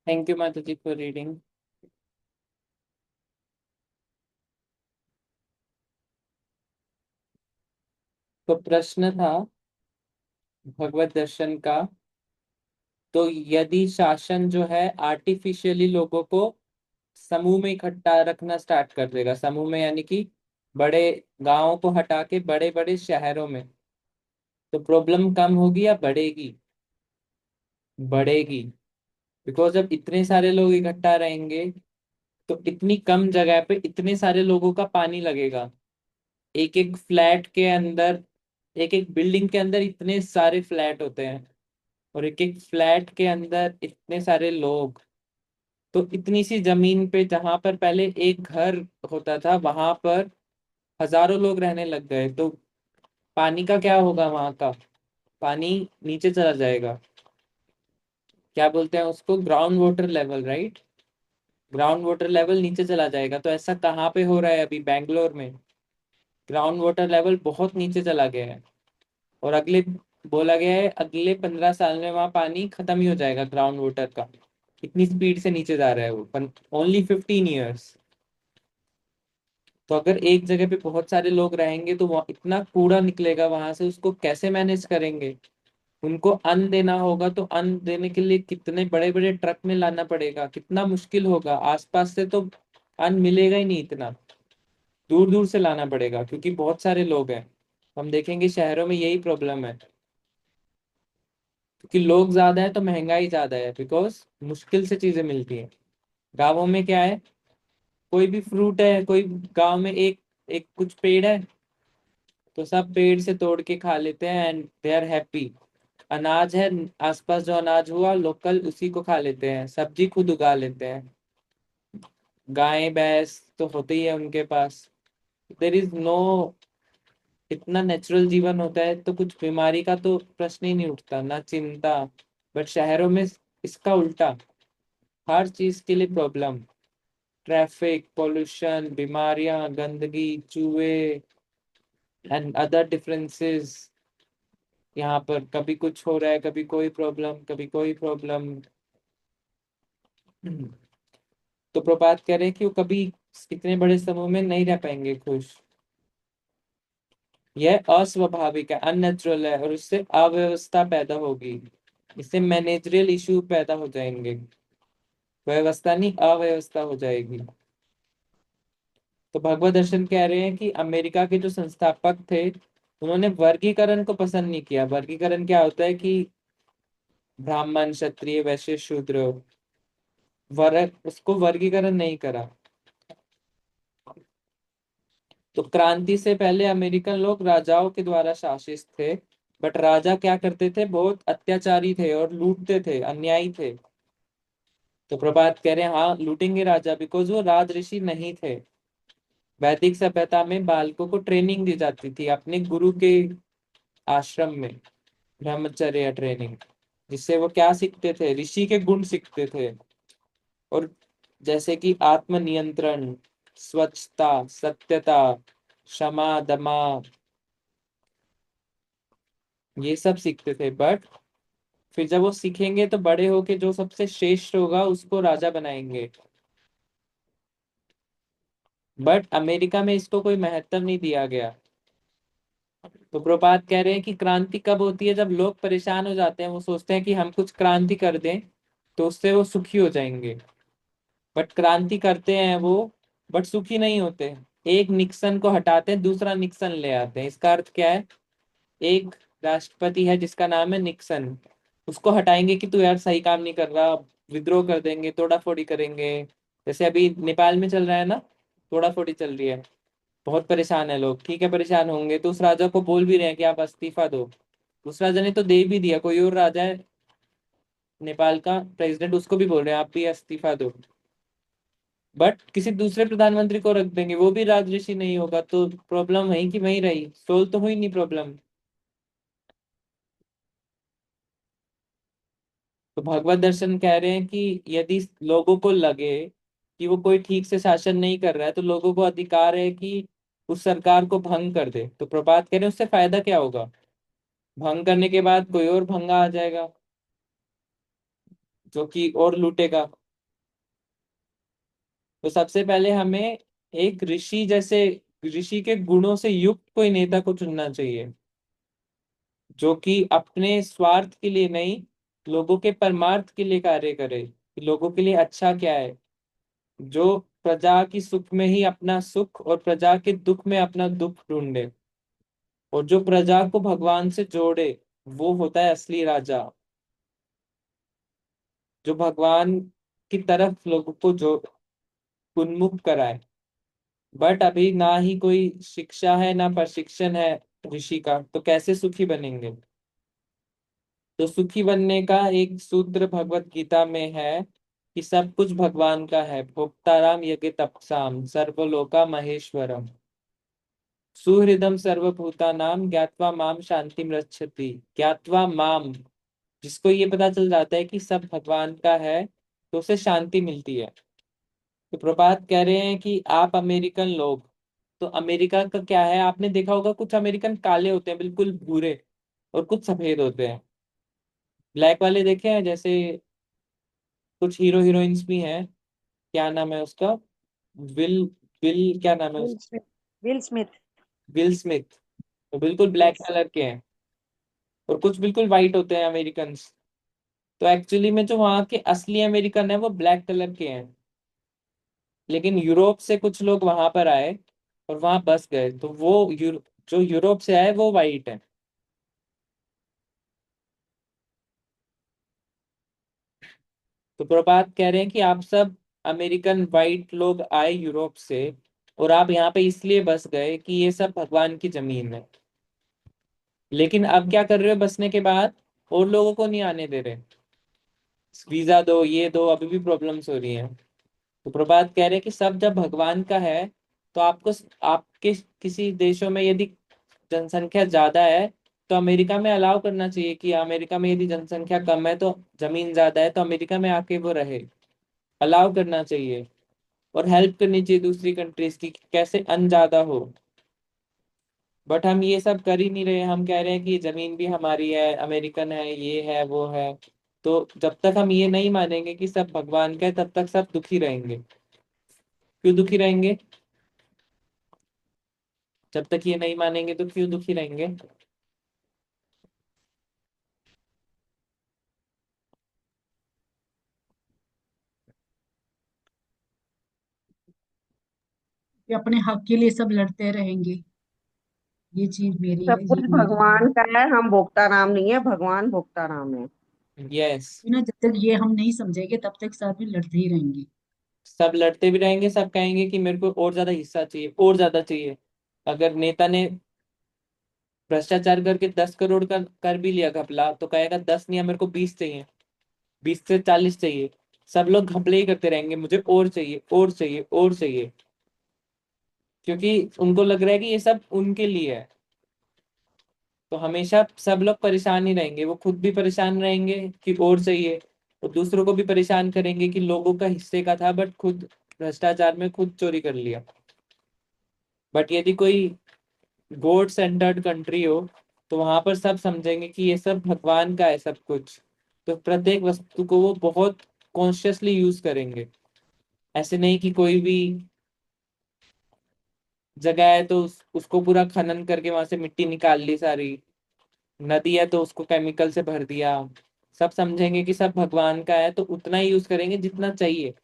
थैंक यू माता जी फॉर रीडिंग। तो प्रश्न था भगवत दर्शन का, तो यदि शासन जो है आर्टिफिशियली लोगों को समूह में इकट्ठा रखना स्टार्ट कर देगा, समूह में यानी कि बड़े गांवों को हटा के बड़े बड़े शहरों में, तो प्रॉब्लम कम होगी या बढ़ेगी? बढ़ेगी। बिकॉज जब इतने सारे लोग इकट्ठा रहेंगे तो इतनी कम जगह पे इतने सारे लोगों का पानी लगेगा। एक एक फ्लैट के अंदर, एक एक बिल्डिंग के अंदर इतने सारे फ्लैट होते हैं और एक एक फ्लैट के अंदर इतने सारे लोग। तो इतनी सी जमीन पे जहां पर पहले एक घर होता था वहां पर हजारों लोग रहने लग गए, तो पानी का क्या होगा? वहां का पानी नीचे चला जाएगा। क्या बोलते हैं उसको? Ground water level, right? Ground water level नीचे चला जाएगा। तो ऐसा कहाँ पे हो रहा है? अभी बैंगलोर में ग्राउंड वाटर लेवल बहुत नीचे चला गया है और बोला गया है अगले 15 साल में वहां पानी खत्म ही हो जाएगा ग्राउंड वाटर का। इतनी स्पीड से नीचे जा रहा है वो, ओनली 15 ईयर्स। तो अगर एक जगह पे बहुत सारे लोग रहेंगे तो वहाँ इतना कूड़ा निकलेगा वहां से, उसको कैसे मैनेज करेंगे? उनको अन्न देना होगा तो अन्न देने के लिए कितने बड़े बड़े ट्रक में लाना पड़ेगा, कितना मुश्किल होगा। आसपास से तो अन्न मिलेगा ही नहीं, इतना दूर दूर से लाना पड़ेगा क्योंकि बहुत सारे लोग हैं। हम देखेंगे शहरों में यही प्रॉब्लम है, क्योंकि लोग ज्यादा है तो महंगाई ज्यादा है, बिकॉज मुश्किल से चीजें मिलती हैं। गाँवों में क्या है? कोई भी फ्रूट है, कोई गांव में एक एक कुछ पेड़ है तो सब पेड़ से तोड़ के खा लेते हैं एंड दे आर हैप्पी। अनाज है, आसपास जो अनाज हुआ लोकल उसी को खा लेते हैं, सब्जी खुद उगा लेते हैं। गाय भैंस तो होते ही है उनके पास। देर इज नो, इतना नेचुरल जीवन होता है तो कुछ बीमारी का तो प्रश्न ही नहीं उठता, ना चिंता। बट शहरों में इसका उल्टा, हर चीज के लिए प्रॉब्लम। ट्रैफिक, पोल्यूशन, बीमारियां, गंदगी, चूहे एंड अदर डिफरेंसेस। यहाँ पर कभी कुछ हो रहा है, कभी कोई प्रॉब्लम, कभी कोई प्रॉब्लम। तो प्रभात कह रहे हैं कि वो कभी इतने बड़े समूह में नहीं रह पाएंगे खुश। यह अस्वाभाविक है, अननेचुरल है और इससे अव्यवस्था पैदा होगी। इससे मैनेजरियल इशू पैदा हो जाएंगे। व्यवस्था नहीं, अव्यवस्था हो जाएगी। तो भगवत दर्शन कह रहे हैं कि अमेरिका के जो संस्थापक थे उन्होंने वर्गीकरण को पसंद नहीं किया। वर्गीकरण क्या होता है कि ब्राह्मण, क्षत्रिय, वैश्य, शूद्र, उसको वर्गीकरण नहीं करा। तो क्रांति से पहले अमेरिकन लोग राजाओं के द्वारा शासित थे, बट राजा क्या करते थे? बहुत अत्याचारी थे और लूटते थे, अन्यायी थे। तो प्रभात कह रहे हैं हाँ लूटेंगे राजा, बिकॉज वो राज ऋषि नहीं थे। वैदिक सभ्यता में बालकों को ट्रेनिंग दी जाती थी अपने गुरु के आश्रम में, ब्रह्मचर्य ट्रेनिंग, जिससे वो क्या सीखते थे? ऋषि के गुण सीखते थे। और जैसे कि आत्मनियंत्रण, स्वच्छता, सत्यता, क्षमा, दमा, ये सब सीखते थे, बट फिर जब वो सीखेंगे तो बड़े होके जो सबसे श्रेष्ठ होगा उसको राजा बनाएंगे। बट अमेरिका में इसको कोई महत्व नहीं दिया गया। तो प्रभात कह रहे हैं कि क्रांति कब होती है, जब लोग परेशान हो जाते हैं, वो सोचते हैं कि हम कुछ क्रांति कर दें तो उससे वो सुखी हो जाएंगे। बट क्रांति करते हैं वो, बट सुखी नहीं होते। एक निक्सन को हटाते हैं, दूसरा निक्सन ले आते हैं। इसका अर्थ क्या है? एक राष्ट्रपति है जिसका नाम है निक्सन, उसको हटाएंगे कि तू यार सही काम नहीं कर रहा, विद्रोह कर देंगे, तोड़ाफोड़ी करेंगे। जैसे अभी नेपाल में चल रहा है ना, तोड़ाफोड़ी चल रही है, बहुत परेशान है लोग। ठीक है, परेशान होंगे तो उस राजा को बोल भी रहे हैं कि आप इस्तीफा दो। उस राजा ने तो दे भी दिया, कोई और राजा है नेपाल का प्रेसिडेंट, उसको भी बोल रहे हैं आप भी इस्तीफा दो। बट किसी दूसरे प्रधानमंत्री को रख देंगे, वो भी राजऋषि नहीं होगा, तो प्रॉब्लम वहीं की वहीं रही, सोल्व तो हुई नहीं प्रॉब्लम। तो भगवत दर्शन कह रहे हैं कि यदि लोगों को लगे कि वो कोई ठीक से शासन नहीं कर रहा है, तो लोगों को अधिकार है कि उस सरकार को भंग कर दे। तो प्रभात कह रहे हैं उससे फायदा क्या होगा? भंग करने के बाद कोई और भंगा आ जाएगा जो कि और लूटेगा। तो सबसे पहले हमें एक ऋषि जैसे, ऋषि के गुणों से युक्त कोई नेता को चुनना चाहिए, जो कि अपने स्वार्थ के लिए नहीं, लोगों के परमार्थ के लिए कार्य करे कि लोगों के लिए अच्छा क्या है, जो प्रजा की सुख में ही अपना सुख और प्रजा के दुख में अपना दुख ढूंढे, और जो प्रजा को भगवान से जोड़े, वो होता है असली राजा। जो भगवान की तरफ लोगों को जो उन्मुख कराए। बट अभी ना ही कोई शिक्षा है ना प्रशिक्षण है ऋषि का, तो कैसे सुखी बनेंगे? तो सुखी बनने का एक सूत्र भगवत गीता में है कि सब कुछ भगवान का है, भोक्ताराम यज्ञ तपसाम सर्वलोका महेश्वरम, सुहृदम सर्वभूतानाम ज्ञात्वा माम शांति रक्षति। ज्ञात्वा माम, जिसको ये पता चल जाता है कि सब भगवान का है, तो उसे शांति मिलती है। तो प्रभात कह रहे हैं कि आप अमेरिकन लोग, तो अमेरिका का क्या है, आपने देखा होगा कुछ अमेरिकन काले होते हैं बिल्कुल भूरे, और कुछ सफेद होते हैं। ब्लैक वाले देखे हैं, जैसे कुछ हीरो हीरोइंस भी हैं, क्या नाम है उसका, विल विल क्या नाम है विल उसका, Smith. Will Smith. Will Smith. तो बिल्कुल ब्लैक यस। कलर के हैं, और कुछ बिल्कुल वाइट होते हैं अमेरिकन। तो एक्चुअली में जो वहाँ के असली अमेरिकन है वो ब्लैक कलर के हैं, लेकिन यूरोप से कुछ लोग वहां पर आए और वहां बस गए, तो वो जो यूरोप से आए वो वाइट है। तो प्रभात कह रहे हैं कि आप सब अमेरिकन वाइट लोग आए यूरोप से, और आप यहाँ पे इसलिए बस गए कि ये सब भगवान की जमीन है। लेकिन अब क्या कर रहे हो बसने के बाद? और लोगों को नहीं आने दे रहे, वीजा दो, ये दो, अभी भी प्रॉब्लम्स हो रही हैं। तो प्रभात कह रहे हैं कि सब जब भगवान का है, तो आपको, आपके किसी देशों में यदि जनसंख्या ज्यादा है, तो अमेरिका में अलाउ करना चाहिए कि अमेरिका में यदि जनसंख्या कम है तो जमीन ज्यादा है, तो अमेरिका में आके वो रहे, अलाउ करना चाहिए। और हेल्प करनी चाहिए दूसरी कंट्रीज की कि कैसे अन्न ज्यादा हो। बट हम ये सब कर ही नहीं रहे, हम कह रहे हैं कि जमीन भी हमारी है, अमेरिकन है, ये है वो है। तो जब तक हम ये नहीं मानेंगे कि सब भगवान का है, तब तक सब दुखी रहेंगे। क्यों दुखी रहेंगे? जब तक ये नहीं मानेंगे तो क्यों दुखी रहेंगे? कि अपने हक के लिए सब लड़ते रहेंगे। ये चीज मेरी सब है, कुछ ये मेरी है। भगवान का है, हम भोक्ता राम नहीं है, भगवान भोक्ता राम है। यस। ना, जब तक ये हम नहीं समझेंगे तब तक सब भी लड़ते ही रहेंगे। सब लड़ते भी रहेंगे, सब कहेंगे कि मेरे को और ज्यादा हिस्सा चाहिए, और ज्यादा चाहिए। अगर नेता ने भ्रष्टाचार करके 10 करोड़ का कर भी लिया घपला, तो कहेगा 10 नहीं है, मेरे को 20 चाहिए, 20 से 40 चाहिए। सब लोग घपले ही करते रहेंगे, मुझे और चाहिए, और चाहिए, और चाहिए, क्योंकि उनको लग रहा है कि ये सब उनके लिए है। तो हमेशा सब लोग परेशान ही रहेंगे, वो खुद भी परेशान रहेंगे कि और चाहिए, और दूसरों को भी परेशान करेंगे कि लोगों का हिस्से का था बट खुद भ्रष्टाचार में खुद चोरी कर लिया। बट यदि कोई गॉड सेंटर्ड कंट्री हो, तो वहां पर सब समझेंगे कि ये सब भगवान का है सब कुछ। तो प्रत्येक वस्तु को वो बहुत कॉन्शियसली यूज करेंगे। ऐसे नहीं कि कोई भी जगह है तो उसको पूरा खनन करके वहां से मिट्टी निकाल ली सारी। नदी है तो उसको केमिकल से भर दिया। सब समझेंगे कि सब भगवान का है, तो उतना ही यूज करेंगे जितना चाहिए।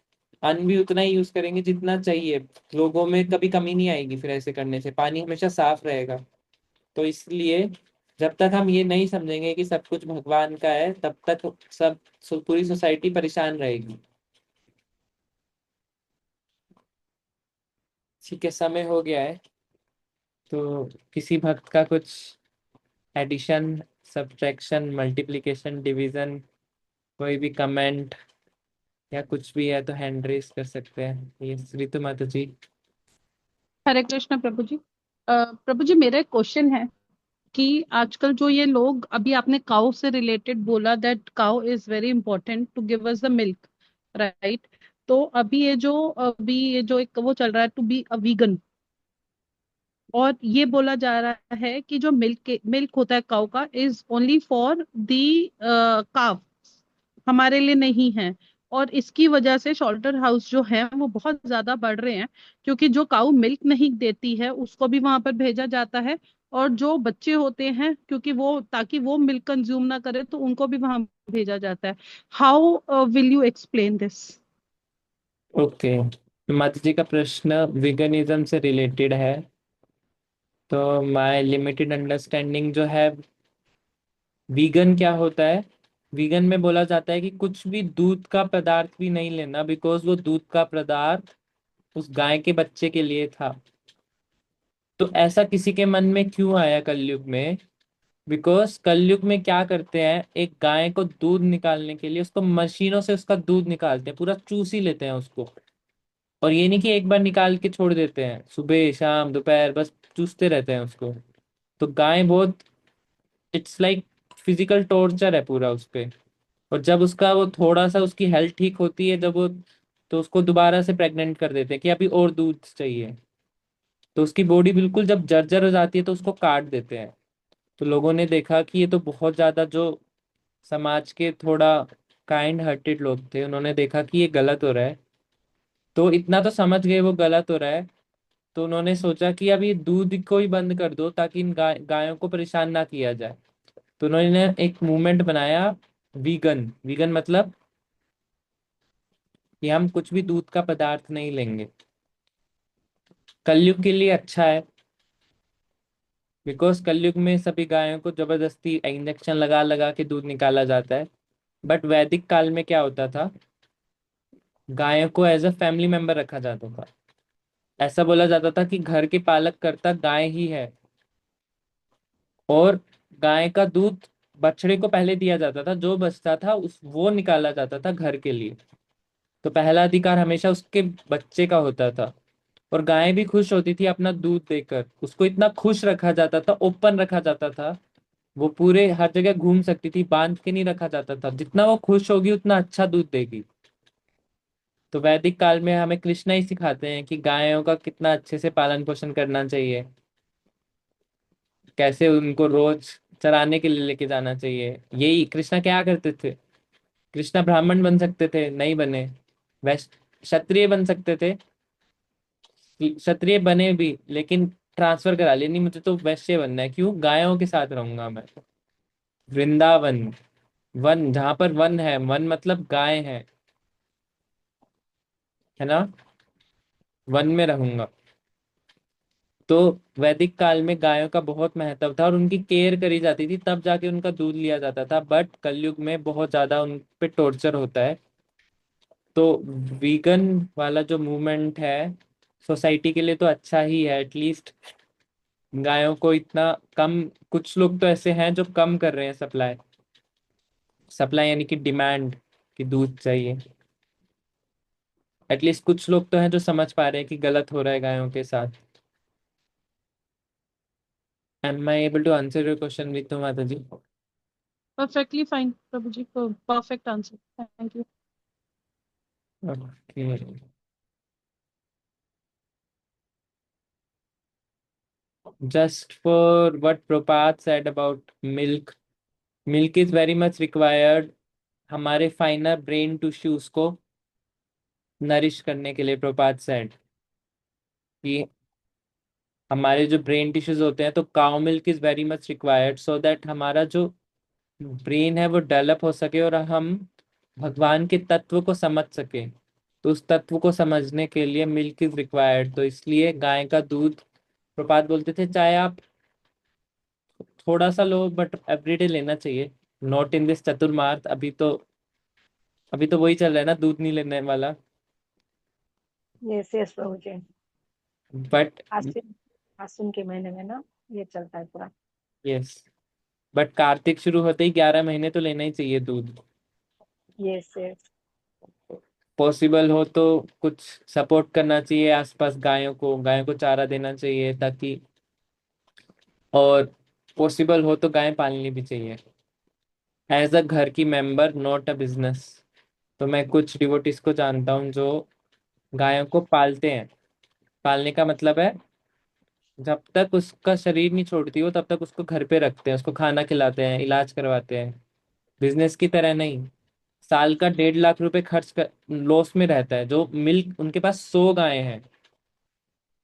अन्न भी उतना ही यूज करेंगे जितना चाहिए। लोगों में कभी कमी नहीं आएगी फिर ऐसे करने से, पानी हमेशा साफ रहेगा। तो इसलिए जब तक हम ये नहीं समझेंगे कि सब कुछ भगवान का है, तब तक पूरी सोसाइटी परेशान रहेगी। ठीक है, समय हो गया है। तो किसी भक्त का कुछ एडिशन, सब्ट्रैक्शन, मल्टीप्लिकेशन, डिवीजन, कोई भी कमेंट या कुछ भी है तो हैंड रेस कर सकते हैं। ये ऋतु माता जी। हरे कृष्ण प्रभु जी। प्रभु जी, मेरा एक क्वेश्चन है कि आजकल जो ये लोग, अभी आपने काउ से रिलेटेड बोला that cow is very important to give us the milk, right? तो अभी ये जो एक वो चल रहा है टू बी अ वीगन, और ये बोला जा रहा है कि जो मिल्क होता है काउ का इज ओनली फॉर दी काव, हमारे लिए नहीं है। और इसकी वजह से शॉल्टर हाउस जो है वो बहुत ज्यादा बढ़ रहे हैं, क्योंकि जो काऊ मिल्क नहीं देती है उसको भी वहां पर भेजा जाता है, और जो बच्चे होते हैं क्योंकि वो ताकि वो मिल्क कंज्यूम ना करे तो उनको भी वहां भेजा जाता है। How will you explain this? Okay, माता जी का प्रश्न विगनिज्म से रिलेटेड है। तो माय लिमिटेड अंडरस्टैंडिंग जो है, वीगन क्या होता है। वीगन में बोला जाता है कि कुछ भी दूध का पदार्थ भी नहीं लेना, बिकॉज वो दूध का पदार्थ उस गाय के बच्चे के लिए था। तो ऐसा किसी के मन में क्यों आया कलयुग में? बिकॉज कलयुग में क्या करते हैं, एक गाय को दूध निकालने के लिए उसको मशीनों से उसका दूध निकालते हैं, पूरा चूस ही लेते हैं उसको। और ये नहीं कि एक बार निकाल के छोड़ देते हैं, सुबह शाम दोपहर बस चूसते रहते हैं उसको। तो गाय बहुत, इट्स लाइक फिजिकल टॉर्चर है पूरा उस पे। और जब उसका वो थोड़ा सा उसकी हेल्थ ठीक होती है, जब वो, तो उसको दोबारा से प्रेग्नेंट कर देते हैं कि अभी और दूध चाहिए। तो उसकी बॉडी बिल्कुल जब जर्जर हो जाती है तो उसको काट देते हैं। तो लोगों ने देखा कि ये तो बहुत ज्यादा, जो समाज के थोड़ा काइंड हार्टेड लोग थे, उन्होंने देखा कि ये गलत हो रहा है। तो इतना तो समझ गए वो गलत हो रहा है। तो उन्होंने सोचा कि अब ये दूध को ही बंद कर दो ताकि इन गायों को परेशान ना किया जाए। तो उन्होंने एक मूवमेंट बनाया, वीगन। वीगन मतलब कि हम कुछ भी दूध का पदार्थ नहीं लेंगे। कलयुग के लिए अच्छा है, बिकॉज कलयुग में सभी गायों को जबरदस्ती इंजेक्शन लगा लगा के दूध निकाला जाता है। बट वैदिक काल में क्या होता था, गायों को एज अ फैमिली मेंबर रखा जाता था। ऐसा बोला जाता था कि घर के पालक कर्ता गाय ही है। और गाय का दूध बछड़े को पहले दिया जाता था, जो बचता था उस वो निकाला जाता था घर के लिए। तो पहला अधिकार हमेशा उसके बच्चे का होता था। और गाय भी खुश होती थी अपना दूध देकर, उसको इतना खुश रखा जाता था, ओपन रखा जाता था। वो पूरे हर जगह घूम सकती थी, बांध के नहीं रखा जाता था। जितना वो खुश होगी उतना अच्छा दूध देगी। तो वैदिक काल में हमें कृष्णा ही सिखाते हैं कि गायों का कितना अच्छे से पालन पोषण करना चाहिए, कैसे उनको रोज चराने के लिए लेके जाना चाहिए। यही कृष्णा क्या करते थे। कृष्णा ब्राह्मण बन सकते थे, नहीं बने। वैश्य क्षत्रिय बन सकते थे, क्षत्रिय बने भी, लेकिन ट्रांसफर करा लिया, नहीं मुझे तो वैश्य बनना है, क्यों, गायों के साथ रहूंगा मैं। वृंदावन, वन जहां पर वन है, वन मतलब गाय है ना, वन में रहूंगा। तो वैदिक काल में गायों का बहुत महत्व था और उनकी केयर करी जाती थी, तब जाके उनका दूध लिया जाता था। बट कलयुग में बहुत ज्यादा उन पे टॉर्चर होता है। तो वीगन वाला जो मूवमेंट है सोसाइटी के लिए तो अच्छा ही है, एटलीस्ट गायों को इतना कम, कुछ लोग तो ऐसे हैं जो कम कर रहे हैं सप्लाई। सप्लाई यानी कि डिमांड, कि दूध चाहिए। एटलीस्ट कुछ लोग तो हैं जो समझ पा रहे हैं कि गलत हो रहा है गायों के साथ। Am I able to answer your question with माता जी? परफेक्टली फाइन प्रभु जी, perfect answer, thank you. Okay. just for what Prabhat said about milk, milk is very much required हमारे फाइनर ब्रेन टिश्यूज को नरिश करने के लिए। प्रभात सेड कि हमारे जो ब्रेन टिश्यूज होते हैं, तो cow milk is very much required so that हमारा जो ब्रेन है वो डेवलप हो सके और हम भगवान के तत्व को समझ सके। तो उस तत्व को समझने के लिए मिल्क इज रिक्वायर्ड। तो इसलिए गाय का दूध, प्रभात बोलते थे, चाहे आप थोड़ा सा लो बट एवरीडे लेना चाहिए। नॉट इन दिस चतुर्मार्थ। अभी तो वही चल रहा है ना, दूध नहीं लेने वाला। यस यस प्रभु जी। बट आसिन के महीने में ना ये चलता है पूरा। यस, बट कार्तिक शुरू होते ही 11 महीने तो लेना ही चाहिए दूध। Yes yes. पॉसिबल हो तो कुछ सपोर्ट करना चाहिए आसपास, गायों को चारा देना चाहिए ताकि, और पॉसिबल हो तो गाय पालनी भी चाहिए एज अ घर की मेंबर, नॉट अ बिजनेस। तो मैं कुछ डिवोटीज को जानता हूँ जो गायों को पालते हैं। पालने का मतलब है जब तक उसका शरीर नहीं छोड़ती वो तब तक उसको घर पे रखते हैं, उसको खाना खिलाते हैं, इलाज करवाते हैं। बिजनेस की तरह नहीं। साल का 1.5 लाख रुपए खर्च कर लॉस में रहता है। जो मिल्क, उनके पास 100 गायें हैं।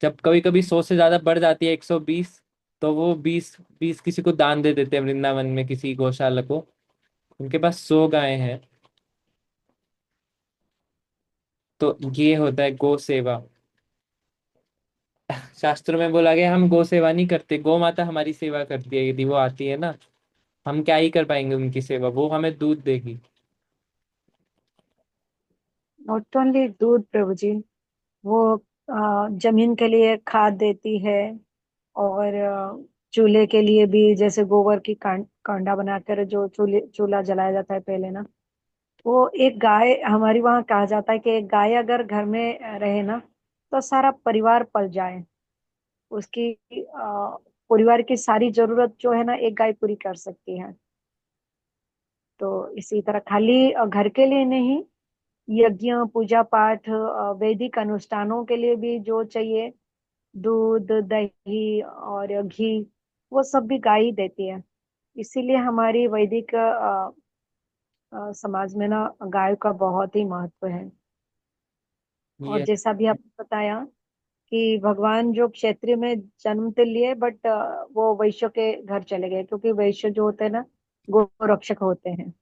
जब कभी कभी 100 से ज्यादा बढ़ जाती है, 120, तो वो 20 20 किसी को दान दे देते हैं वृंदावन में किसी गौशाला को। उनके पास 100 गायें हैं। तो ये होता है गौ सेवा। शास्त्रों में बोला गया हम गौ सेवा नहीं करते, गौ माता हमारी सेवा करती है। यदि वो आती है ना, हम क्या ही कर पाएंगे उनकी सेवा, वो हमें दूध देगी। नॉट ओनली दूध प्रभु जी, वो जमीन के लिए खाद देती है, और चूल्हे के लिए भी, जैसे गोबर की कांडा बनाकर जो चूल्हा जलाया जाता है पहले ना, वो एक गाय, हमारी वहाँ कहा जाता है कि एक गाय अगर घर में रहे ना, तो सारा परिवार पल जाए। उसकी परिवार की सारी जरूरत जो है ना, एक गाय पूरी कर सकती है। तो इसी तरह खाली घर के लिए नहीं, यज्ञ पूजा पाठ वैदिक अनुष्ठानों के लिए भी जो चाहिए, दूध दही और घी, वो सब भी गाय ही देती है। इसीलिए हमारी वैदिक समाज में ना गाय का बहुत ही महत्व है। और ये जैसा भी आपने बताया कि भगवान जो क्षेत्रीय में जन्म तो लिए, बट वो वैश्य के घर चले गए, क्योंकि वैश्य जो होते हैं ना, गो रक्षक होते हैं,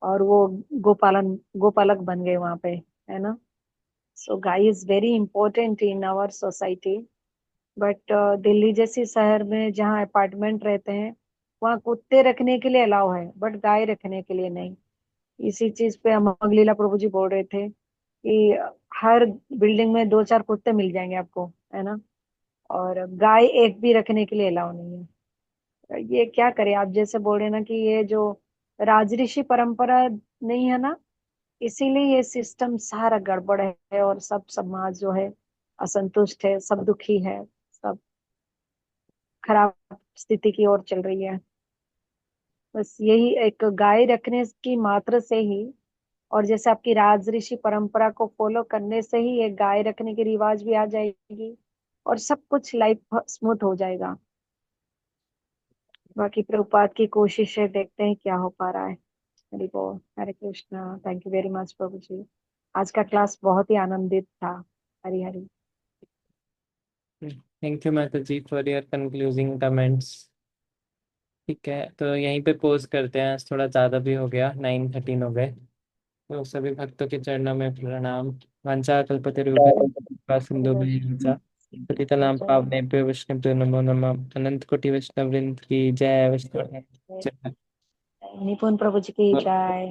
और वो गोपालक बन गए वहां पे, है ना। सो गाय is very important in our society. But Delhi जैसी शहर में जहाँ अपार्टमेंट रहते हैं, वहाँ कुत्ते रखने के लिए अलाउ है, बट गाय रखने के लिए नहीं। इसी चीज पे हम लीला प्रभु जी बोल रहे थे कि हर बिल्डिंग में 2 4 कुत्ते मिल जाएंगे आपको, है ना, और गाय एक भी रखने के लिए अलाउ नहीं है। ये क्या करे, आप जैसे बोल रहे हैं ना कि ये जो राजऋषि परंपरा नहीं है ना, इसीलिए ये सिस्टम सारा गड़बड़ है, और सब समाज जो है असंतुष्ट है, सब दुखी है, सब खराब स्थिति की ओर चल रही है। बस यही एक गाय रखने की मात्र से ही, और जैसे आपकी राजऋषि परंपरा को फॉलो करने से ही एक गाय रखने की रिवाज भी आ जाएगी, और सब कुछ लाइफ स्मूथ हो जाएगा। बाकी प्रभुपाद की कोशिश है, देखते हैं क्या हो पा रहा है। हरि बोल, Hare Krishna. Thank you very much प्रभु जी। आज का क्लास बहुत ही आनंदित था। हरी हरी। थैंक यू माता जी फॉर योर कंक्लूजिंग कमेंट्स। ठीक है, तो यहीं पे पोज करते हैं, आज थोड़ा ज़्यादा भी हो गया, 9:13 हो गए। तो सभी भक्तों के चरणों में प्रणाम। वांछा कल्पतरुभ्यः सिंधु पतितनां पावनेभ्यो वैष्णवेभ्यो नमो नमः। अनंत कोटि वैष्णव वृंद की जय। वैष्णव जय। निपुण प्रभु जी की जय।